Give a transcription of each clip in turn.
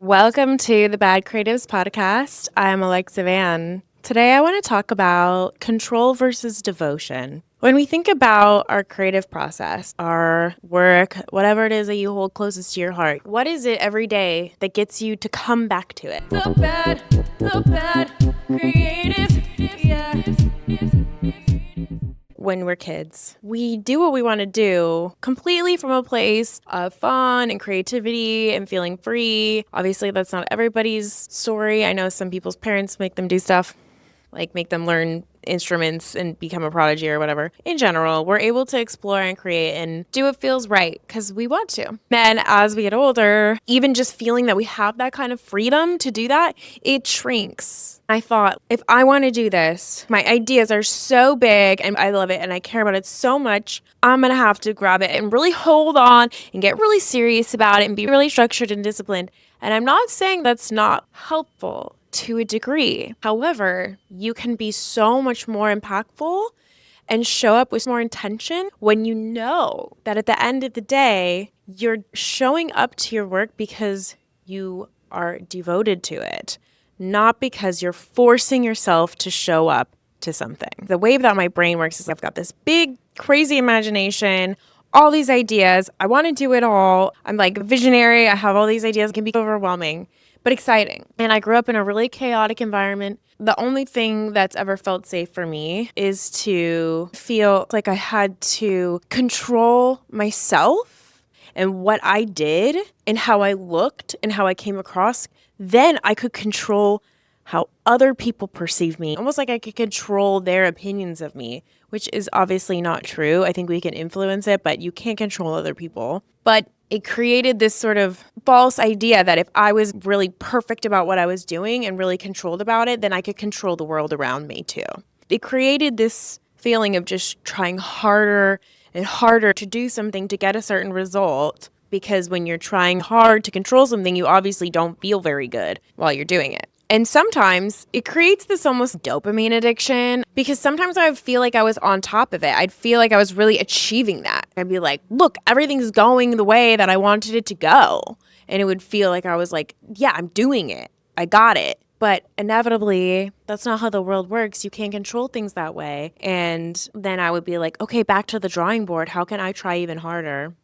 Welcome to the Bad Creatives Podcast. I'm Alexa Van. Today I want to talk about control versus devotion. When we think about our creative process, our work, whatever it is that you hold closest to your heart, what is it every day that gets you to come back to it? The bad creatives, yeah. When we're kids, we do what we want to do completely from a place of fun and creativity and feeling free. Obviously, that's not everybody's story. I know some people's parents make them do stuff, like make them learn instruments and become a prodigy or whatever. In general, we're able to explore and create and do what feels right because we want to. Then as we get older, even just feeling that we have that kind of freedom to do that, it shrinks. I thought, if I want to do this, my ideas are so big and I love it and I care about it so much, I'm going to have to grab it and really hold on and get really serious about it and be really structured and disciplined. And I'm not saying that's not helpful to a degree. However, you can be so much more impactful and show up with more intention when you know that at the end of the day, you're showing up to your work because you are devoted to it, not because you're forcing yourself to show up to something. The way that my brain works is I've got this big, crazy imagination, all these ideas. I want to do it all. I'm like a visionary. I have all these ideas. It can be overwhelming, but exciting. And I grew up in a really chaotic environment. The only thing that's ever felt safe for me is to feel like I had to control myself and what I did and how I looked and how I came across. Then I could control how other people perceive me, almost like I could control their opinions of me, which is obviously not true. I think we can influence it, but you can't control other people. But it created this sort of false idea that if I was really perfect about what I was doing and really controlled about it, then I could control the world around me too. It created this feeling of just trying harder and harder to do something to get a certain result, because when you're trying hard to control something, you obviously don't feel very good while you're doing it. And sometimes it creates this almost dopamine addiction, because sometimes I would feel like I was on top of it. I'd feel like I was really achieving that. I'd be like, look, everything's going the way that I wanted it to go. And it would feel like I was like, yeah, I'm doing it. I got it. But inevitably, that's not how the world works. You can't control things that way. And then I would be like, okay, back to the drawing board. How can I try even harder?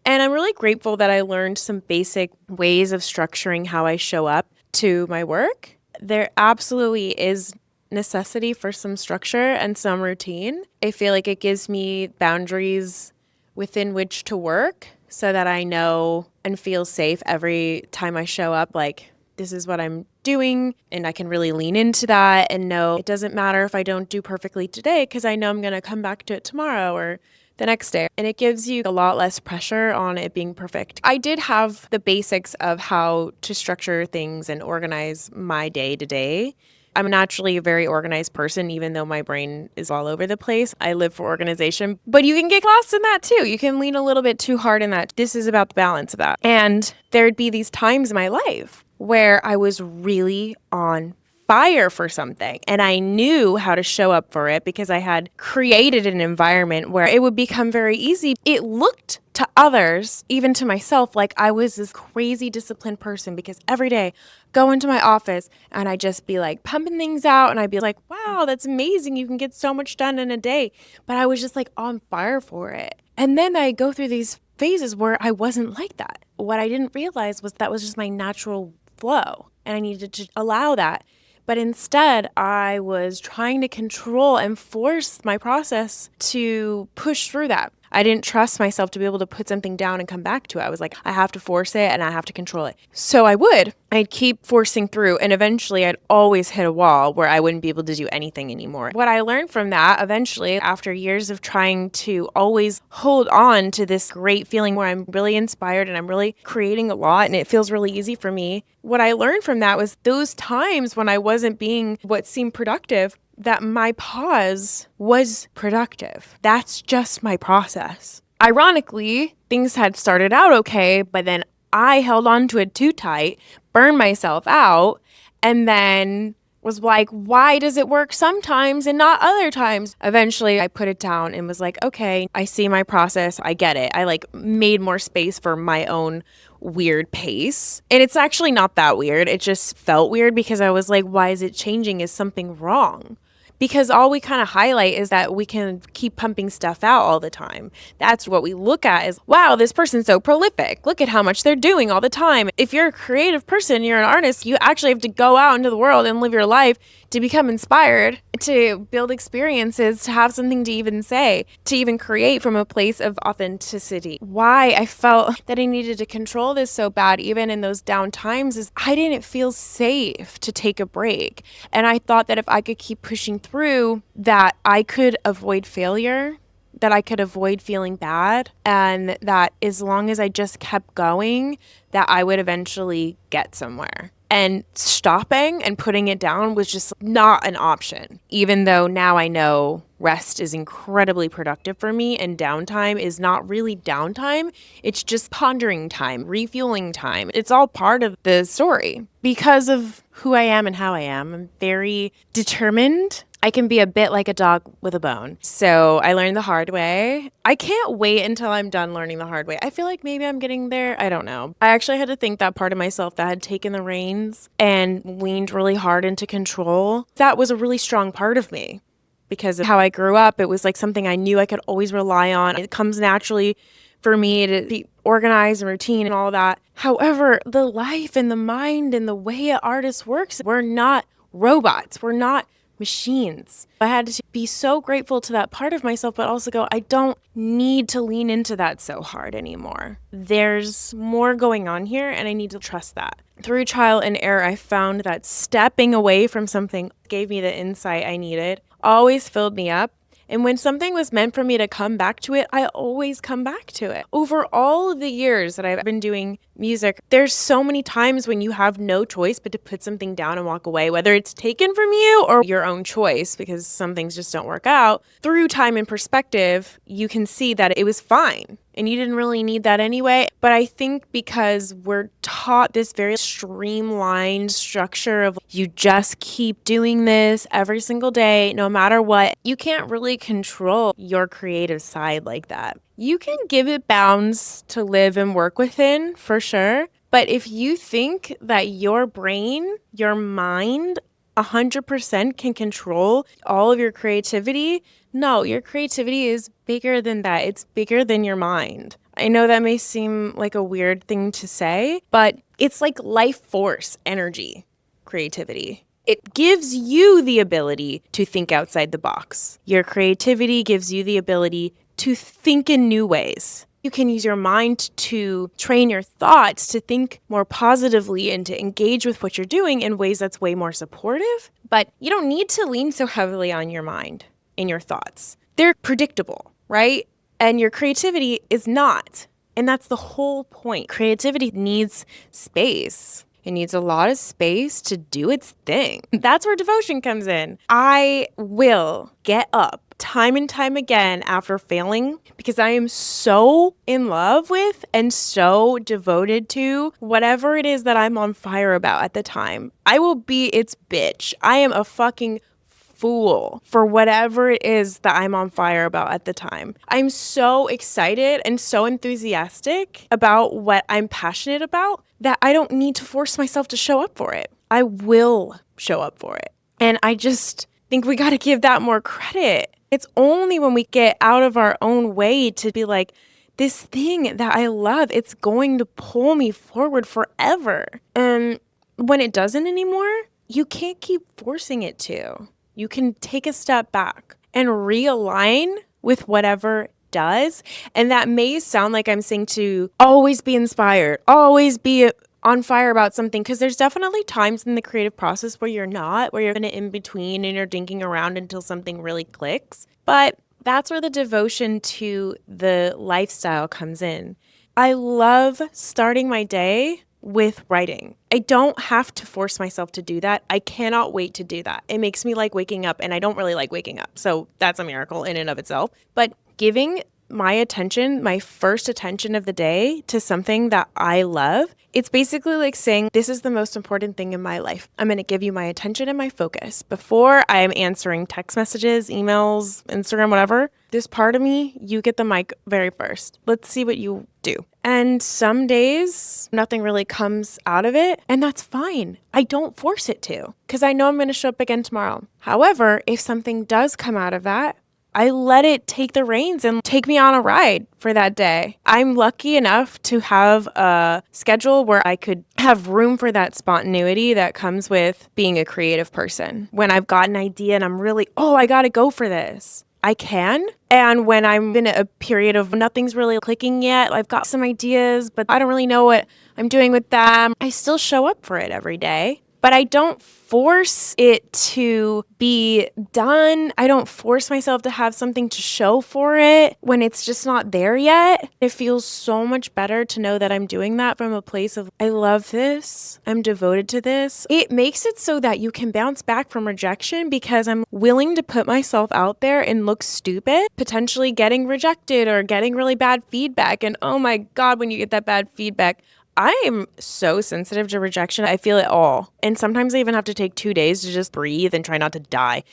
And I'm really grateful that I learned some basic ways of structuring how I show up to my work. There absolutely is necessity for some structure and some routine. I feel like it gives me boundaries within which to work so that I know and feel safe every time I show up, like, this is what I'm doing, and I can really lean into that and know it doesn't matter if I don't do perfectly today because I know I'm going to come back to it tomorrow or the next day. And it gives you a lot less pressure on it being perfect. I did have the basics of how to structure things and organize my day to day. I'm naturally a very organized person, even though my brain is all over the place. I live for organization, but you can get lost in that too. You can lean a little bit too hard in that. This is about the balance of that. And there'd be these times in my life where I was really on fire for something, and I knew how to show up for it because I had created an environment where it would become very easy. It looked to others, even to myself, like I was this crazy disciplined person, because every day go into my office and I'd just be like pumping things out and I'd be like, wow, that's amazing. You can get so much done in a day. But I was just like on fire for it. And then I go through these phases where I wasn't like that. What I didn't realize was that was just my natural flow, and I needed to allow that. But instead, I was trying to control and force my process to push through that. I didn't trust myself to be able to put something down and come back to it. I was like, I have to force it and I have to control it. So I'd keep forcing through, and eventually I'd always hit a wall where I wouldn't be able to do anything anymore. What I learned from that eventually, after years of trying to always hold on to this great feeling where I'm really inspired and I'm really creating a lot and it feels really easy for me, what I learned from that was those times when I wasn't being what seemed productive, that my pause was productive. That's just my process. Ironically, things had started out okay, but then I held on to it too tight, burned myself out, and then was like, why does it work sometimes and not other times? Eventually, I put it down and was like, okay, I see my process. I get it. I like made more space for my own weird pace. And it's actually not that weird. It just felt weird because I was like, why is it changing? Is something wrong? Because all we kind of highlight is that we can keep pumping stuff out all the time. That's what we look at is, wow, this person's so prolific. Look at how much they're doing all the time. If you're a creative person, you're an artist, you actually have to go out into the world and live your life to become inspired, to build experiences, to have something to even say, to even create from a place of authenticity. Why I felt that I needed to control this so bad, even in those down times, is I didn't feel safe to take a break. And I thought that if I could keep pushing through, that I could avoid failure, that I could avoid feeling bad, and that as long as I just kept going, that I would eventually get somewhere. And stopping and putting it down was just not an option, even though now I know rest is incredibly productive for me and downtime is not really downtime. It's just pondering time, refueling time. It's all part of the story. Because of who I am and how I am, I'm very determined. I can be a bit like a dog with a bone. So I learned the hard way. I can't wait until I'm done learning the hard way. I feel like maybe I'm getting there. I don't know. I actually had to think that part of myself that had taken the reins and leaned really hard into control, that was a really strong part of me. Because of how I grew up, it was like something I knew I could always rely on. It comes naturally for me to be organized and routine and all that. However, the life and the mind and the way an artist works, we're not robots. We're not machines. I had to be so grateful to that part of myself, but also go, I don't need to lean into that so hard anymore. There's more going on here, and I need to trust that. Through trial and error, I found that stepping away from something gave me the insight I needed, always filled me up. And when something was meant for me to come back to it, I always come back to it. Over all of the years that I've been doing music, there's so many times when you have no choice but to put something down and walk away, whether it's taken from you or your own choice, because some things just don't work out. Through time and perspective, you can see that it was fine. And you didn't really need that anyway. But I think because we're taught this very streamlined structure of you just keep doing this every single day, no matter what, you can't really control your creative side like that. You can give it bounds to live and work within, for sure. But if you think that your brain, your mind, 100% can control all of your creativity, no, your creativity is bigger than that. It's bigger than your mind. I know that may seem like a weird thing to say, but it's like life force energy, creativity. It gives you the ability to think outside the box. Your creativity gives you the ability to think in new ways. You can use your mind to train your thoughts to think more positively and to engage with what you're doing in ways that's way more supportive. But you don't need to lean so heavily on your mind and your thoughts. They're predictable, right? And your creativity is not. And that's the whole point. Creativity needs space. It needs a lot of space to do its thing. That's where devotion comes in. I will get up time and time again after failing because I am so in love with and so devoted to whatever it is that I'm on fire about at the time. I will be its bitch. I am a fucking fool for whatever it is that I'm on fire about at the time. I'm so excited and so enthusiastic about what I'm passionate about that I don't need to force myself to show up for it. I will show up for it. And I just think we got to give that more credit. It's only when we get out of our own way to be like, this thing that I love, it's going to pull me forward forever. And when it doesn't anymore, you can't keep forcing it to. You can take a step back and realign with whatever does. And that may sound like I'm saying to always be inspired, always be on fire about something, because there's definitely times in the creative process where you're not, where you're in between and you're dinking around until something really clicks. But that's where the devotion to the lifestyle comes in. I love starting my day with writing. I don't have to force myself to do that. I cannot wait to do that. It makes me like waking up, and I don't really like waking up. So that's a miracle in and of itself. But giving my attention, my first attention of the day to something that I love, it's basically like saying, this is the most important thing in my life. I'm going to give you my attention and my focus. Before I'm answering text messages, emails, Instagram, whatever, this part of me, you get the mic very first. Let's see what you do. And some days, nothing really comes out of it, and that's fine. I don't force it to, because I know I'm going to show up again tomorrow. However, if something does come out of that, I let it take the reins and take me on a ride for that day. I'm lucky enough to have a schedule where I could have room for that spontaneity that comes with being a creative person. When I've got an idea and I'm really, I got to go for this, I can. And when I'm in a period of nothing's really clicking yet, I've got some ideas, but I don't really know what I'm doing with them, I still show up for it every day. But I don't force it to be done. I don't force myself to have something to show for it when it's just not there yet. It feels so much better to know that I'm doing that from a place of, I love this, I'm devoted to this. It makes it so that you can bounce back from rejection because I'm willing to put myself out there and look stupid, potentially getting rejected or getting really bad feedback. And oh my God, when you get that bad feedback, I am so sensitive to rejection. I feel it all. And sometimes I even have to take 2 days to just breathe and try not to die.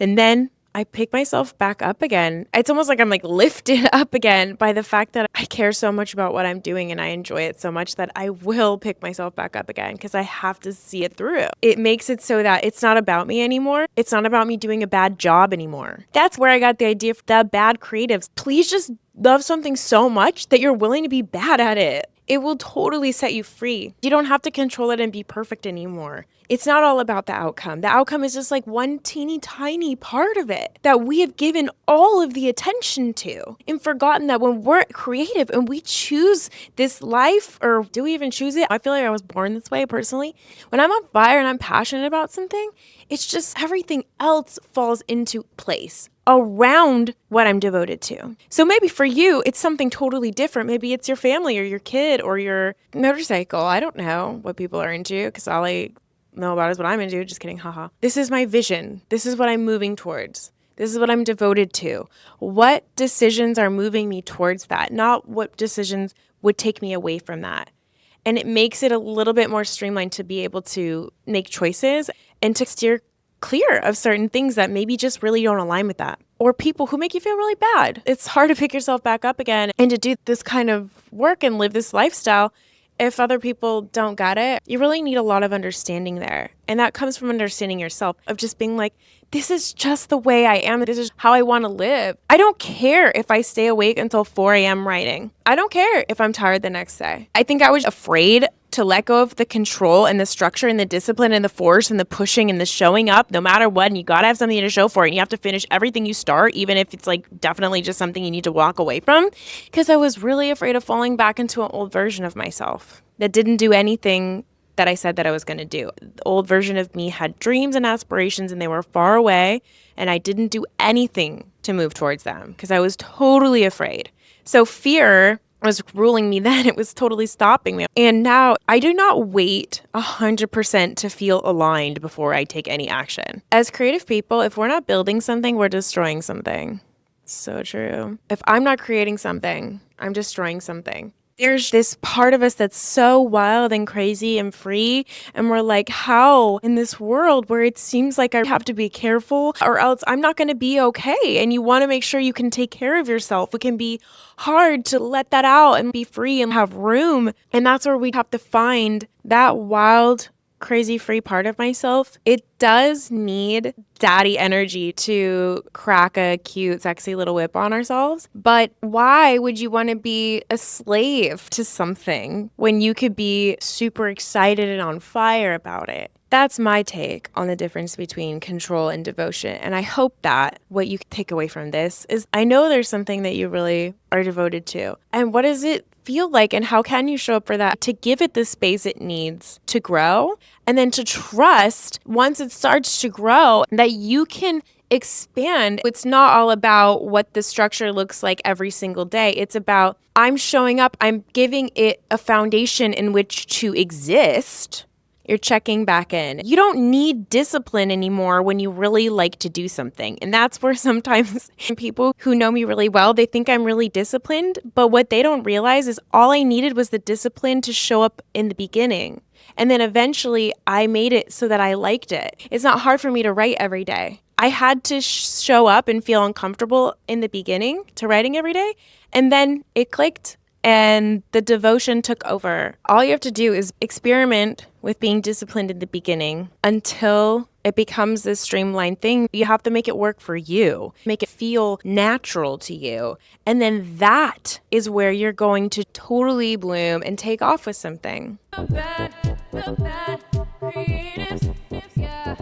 And then I pick myself back up again. It's almost like I'm like lifted up again by the fact that I care so much about what I'm doing and I enjoy it so much that I will pick myself back up again because I have to see it through. It makes it so that it's not about me anymore. It's not about me doing a bad job anymore. That's where I got the idea for the bad creatives. Please just love something so much that you're willing to be bad at it. It will totally set you free. You don't have to control it and be perfect anymore. It's not all about the outcome. The outcome is just like one teeny tiny part of it that we have given all of the attention to and forgotten that when we're creative and we choose this life, or do we even choose it? I feel like I was born this way personally. When I'm on fire and I'm passionate about something, it's just everything else falls into place around what I'm devoted to. So maybe for you, it's something totally different. Maybe it's your family or your kid or your motorcycle. I don't know what people are into because all I know about is what I'm into. Just kidding. Haha. This is my vision. This is what I'm moving towards. This is what I'm devoted to. What decisions are moving me towards that? Not what decisions would take me away from that. And it makes it a little bit more streamlined to be able to make choices and to steer clear of certain things that maybe just really don't align with that, or people who make you feel really bad. It's hard to pick yourself back up again and to do this kind of work and live this lifestyle. If other people don't get it, you really need a lot of understanding there. And that comes from understanding yourself, of just being like, this is just the way I am. This is how I want to live. I don't care if I stay awake until 4 a.m. writing. I don't care if I'm tired the next day. I think I was afraid to let go of the control and the structure and the discipline and the force and the pushing and the showing up no matter what. And you got to have something to show for it. And you have to finish everything you start, even if it's like definitely just something you need to walk away from. Because I was really afraid of falling back into an old version of myself that didn't do anything that I said that I was going to do. The old version of me had dreams and aspirations and they were far away. And I didn't do anything to move towards them because I was totally afraid. So fear was ruling me then. It was totally stopping me. And now I do not wait 100% to feel aligned before I take any action. As creative people, if we're not building something, we're destroying something. So true. If I'm not creating something, I'm destroying something. There's this part of us that's so wild and crazy and free. And we're like, how in this world where it seems like I have to be careful or else I'm not going to be okay. And you want to make sure you can take care of yourself. It can be hard to let that out and be free and have room. And that's where we have to find that wild, crazy free part of myself. It does need daddy energy to crack a cute, sexy little whip on ourselves. But why would you want to be a slave to something when you could be super excited and on fire about it? That's my take on the difference between control and devotion. And I hope that what you take away from this is, I know there's something that you really are devoted to. And what does it feel like, and how can you show up for that, to give it the space it needs to grow, and then to trust once it starts to grow that you can expand. It's not all about what the structure looks like every single day. It's about, I'm showing up, I'm giving it a foundation in which to exist, You're checking back in. You don't need discipline anymore when you really like to do something. And that's where sometimes people who know me really well, they think I'm really disciplined. But what they don't realize is all I needed was the discipline to show up in the beginning. And then eventually I made it so that I liked it. It's not hard for me to write every day. I had to show up and feel uncomfortable in the beginning to writing every day. And then it clicked. And the devotion took over. All you have to do is experiment with being disciplined in the beginning until it becomes this streamlined thing. You have to make it work for you, make it feel natural to you. And then that is where you're going to totally bloom and take off with something. The bad creatives, yeah.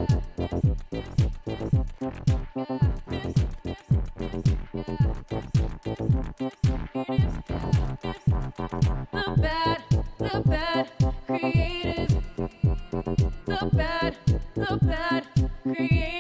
The bad creative, the bad creative.